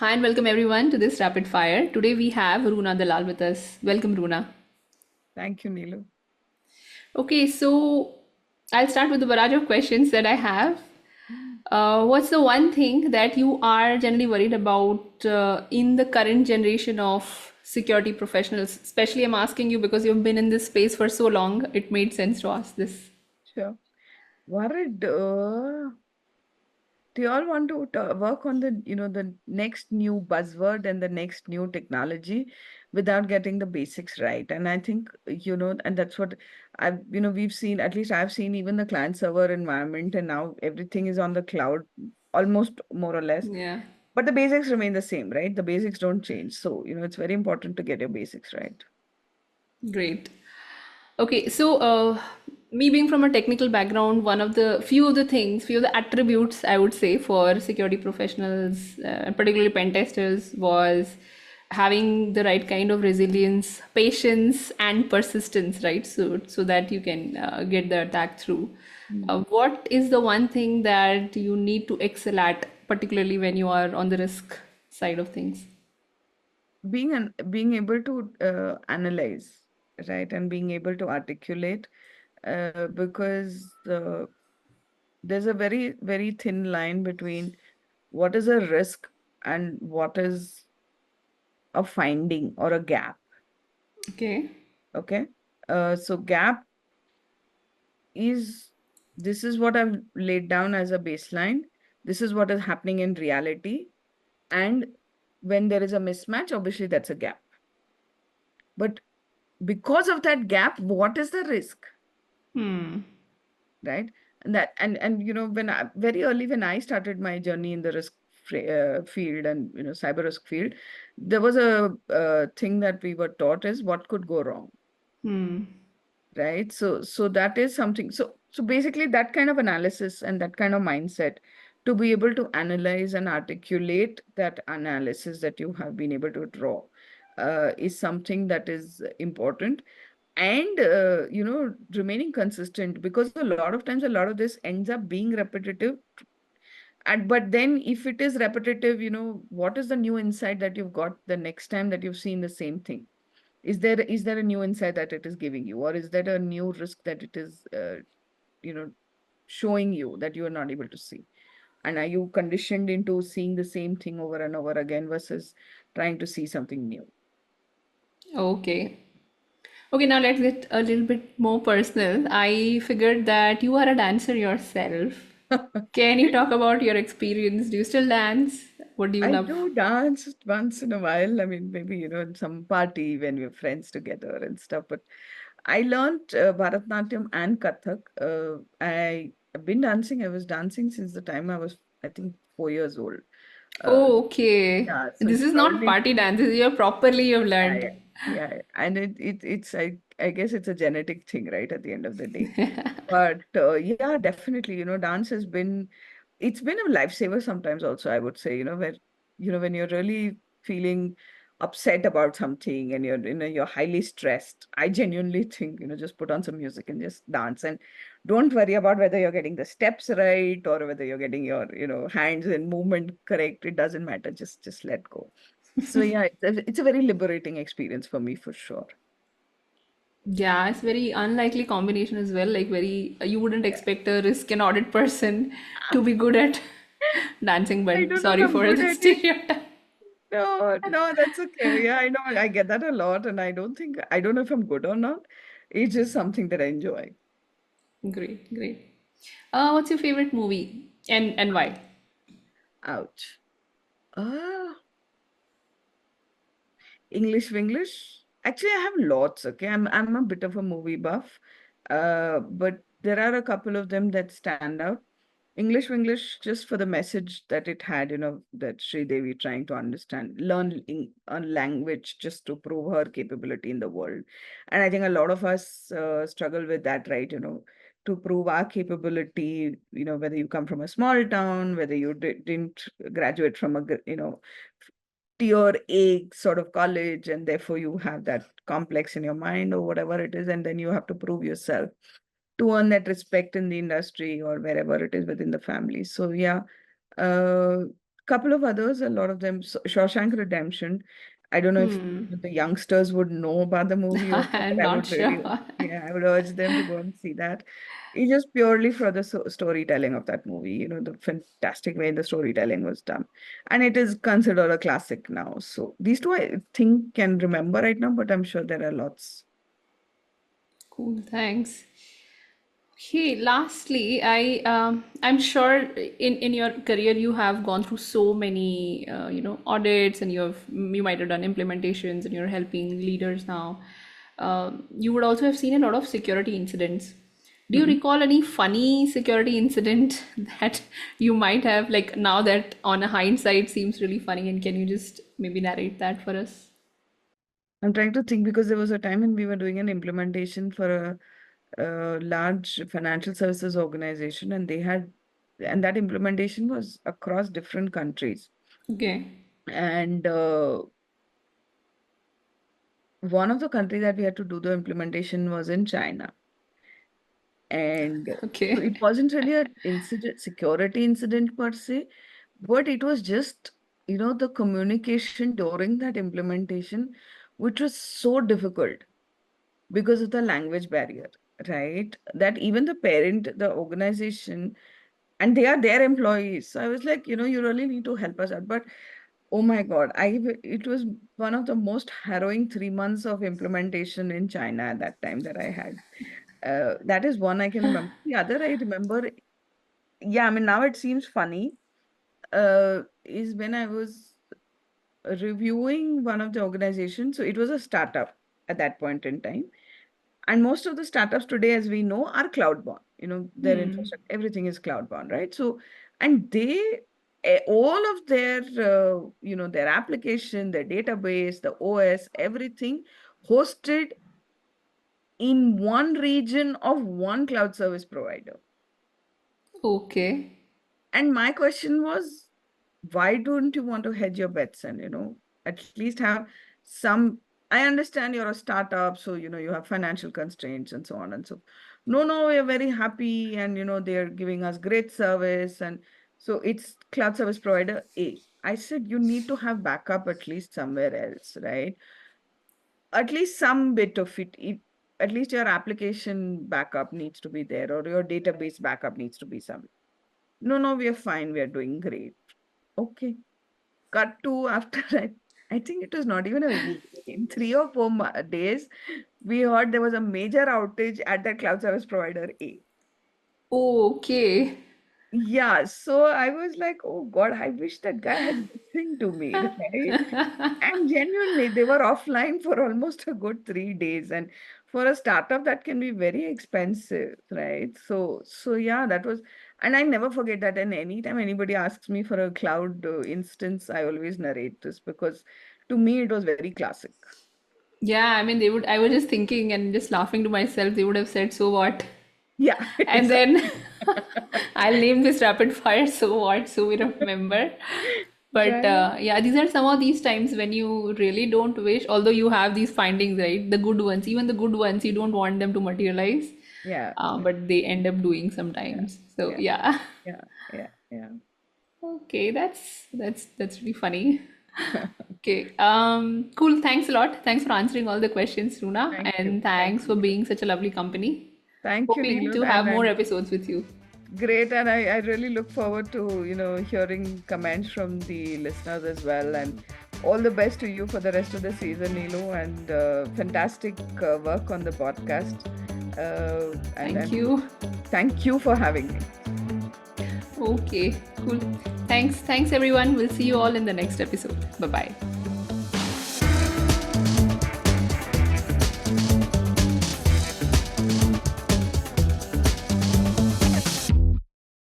Hi and welcome everyone to this rapid fire. Today we have Runa Dalal with us. Welcome, Runa. Thank you, Neelu. Okay, so I'll start with the barrage of questions that I have. What's the one thing that you are generally worried about in the current generation of security professionals? Especially, I'm asking you because you've been in this space for so long, it made sense to ask this. Sure. Worried, do you all want to work on the next new buzzword and the next new technology without getting the basics right? And I think, and that's what we've seen, at least I've seen even the client server environment, and now everything is on the cloud, almost more or less. Yeah, But the basics remain the same, right? The basics don't change. So, it's very important to get your basics right. great. Okay, so me being from a technical background, one of the few of the attributes I would say for security professionals, particularly pen testers, was having the right kind of resilience, patience, and persistence, right? So that you can get the attack through. Mm. What is the one thing that you need to excel at, particularly when you are on the risk side of things? Being able to analyze, right, and being able to articulate, because there's a very, very thin line between what is a risk and what is a finding or a gap. Okay. Okay. So gap is, this is what I've laid down as a baseline. This is what is happening in reality. And when there is a mismatch, obviously that's a gap. But because of that gap, what is the risk? Hmm. Right, and when I, very early when I started my journey in the risk field, and cyber risk field, there was a thing that we were taught is what could go wrong, Hmm. right? So that is something. So basically that kind of analysis and that kind of mindset, to be able to analyze and articulate that analysis that you have been able to draw, is something that is important. And remaining consistent, because a lot of times a lot of this ends up being repetitive. And but then if it is repetitive, what is the new insight that you've got the next time that you've seen the same thing? Is there a new insight that it is giving you, or is that a new risk that it is you know showing you that you are not able to see? And are you conditioned into seeing the same thing over and over again versus trying to see something new? Okay. Okay, now let's get a little bit more personal. I figured that you are a dancer yourself. Can you talk about your experience? Do you still dance? What do you I love? do dance once in a while. I mean, maybe, in some party when we're friends together and stuff. But I learned Bharatnatyam and Kathak. I've been dancing. I was dancing since the time I was, I think, 4 years old. Uh, Oh, okay. yeah, so This it's is not probably, party dance. This is you've yeah, learned. yeah, yeah. And it's I guess it's a genetic thing, right? At the end of the day. But yeah, definitely, dance has been, it's been a lifesaver sometimes also, I would say, where, when you're really feeling upset about something and you're highly stressed, I genuinely think, just put on some music and just dance, and don't worry about whether you're getting the steps right or whether you're getting your, hands and movement correct. It doesn't matter. Just let go. So yeah, it's a very liberating experience for me for sure. Yeah, it's very unlikely combination as well. Like very, you wouldn't expect a risk and audit person to be good at dancing, I but don't know if sorry I'm for good the at it. stereotype. No, no, that's okay. Yeah, I know. I get that a lot, and I don't know if I'm good or not. It's just something that I enjoy. Great, great. What's your favorite movie and why? Ouch. Ah, English-Vinglish. Actually, I have lots. Okay, I'm a bit of a movie buff, but there are a couple of them that stand out. English-Vinglish, just for the message that it had, that Sri Devi trying to learn a language just to prove her capability in the world. And I think a lot of us struggle with that, right? To prove our capability, whether you come from a small town, whether you didn't graduate from tier A sort of college, and therefore you have that complex in your mind or whatever it is, and then you have to prove yourself to earn that respect in the industry or wherever it is within the family. So yeah, uh, couple of others, a lot of them, Shawshank Redemption. I don't know if Hmm. the youngsters would know about the movie or not, I'm but I not would really, sure. yeah, I would urge them to go and see that. It's just purely for the storytelling of that movie, the fantastic way the storytelling was done. And it is considered a classic now. So these two I think can remember right now, but I'm sure there are lots. Cool, thanks. Hey, lastly, I'm sure in your career you have gone through so many audits, and you might have done implementations, and you're helping leaders now. You would also have seen a lot of security incidents. Do you Mhm. recall any funny security incident that you might have, like, now that on a hindsight seems really funny, and can you just maybe narrate that for us? I'm trying to think because there was a time when we were doing an implementation for a large financial services organization, and that implementation was across different countries. Okay. And one of the countries that we had to do the implementation was in China. And so Okay. it wasn't really an incident, security incident per se, but it was just, the communication during that implementation, which was so difficult because of the language barrier, right? That even the parent, the organization, and they are their employees. So I was like, you really need to help us out. But oh my God, it was one of the most harrowing 3 months of implementation in China at that time that I had. That is one I can remember. The other I remember, yeah, I mean, now it seems funny, is when I was reviewing one of the organizations. So it was a startup at that point in time. And most of the startups today, as we know, are cloud born. Their Hmm. infrastructure, everything is cloud born, right? So, and all of their application, their database, the OS, everything hosted in one region of one cloud service provider. Okay. And my question was, why don't you want to hedge your bets and, at least have some, I understand you're a startup, so, you have financial constraints and so on and so. No, no, we're very happy and, they're giving us great service. And so it's cloud service provider A. I said, you need to have backup at least somewhere else, right? At least some bit of at least your application backup needs to be there or your database backup needs to be some. No, no, we are fine. We are doing great. Okay. Cut to after I think it was not even a week. In 3 or 4 days, we heard there was a major outage at that cloud service provider A. Okay. Yeah, so I was like, oh God, I wish that guy had listened to me, right? And genuinely, they were offline for almost a good 3 days. And for a startup, that can be very expensive, right? So yeah, that was, and I never forget that. And anytime anybody asks me for a cloud instance, I always narrate this because to me, it was very classic. Yeah, I mean, they would, I was just thinking and just laughing to myself, they would have said, so what? Yeah, And then exactly. I'll name this rapid fire, so what? So we remember. But Right. yeah, these are some of these times when you really don't wish, although you have these findings, right? The good ones, even the good ones, you don't want them to materialize, Yeah, but they end up doing yeah, sometimes. So yeah, yeah. yeah, yeah, yeah. Okay, that's really funny. Okay, cool. Thanks a lot. Thanks for answering all the questions, Runa, Thank you. and Thank thanks you, for Neelu. being such a lovely company. Thank you, Hoping Neelu. to have And more I'm episodes with you. great. And I really look forward to, hearing comments from the listeners as well. And all the best to you for the rest of the season, Neelu. And fantastic work on the podcast. And Thank you. thank you for having me. Okay, cool. Thanks everyone. We'll see you all in the next episode. Bye bye.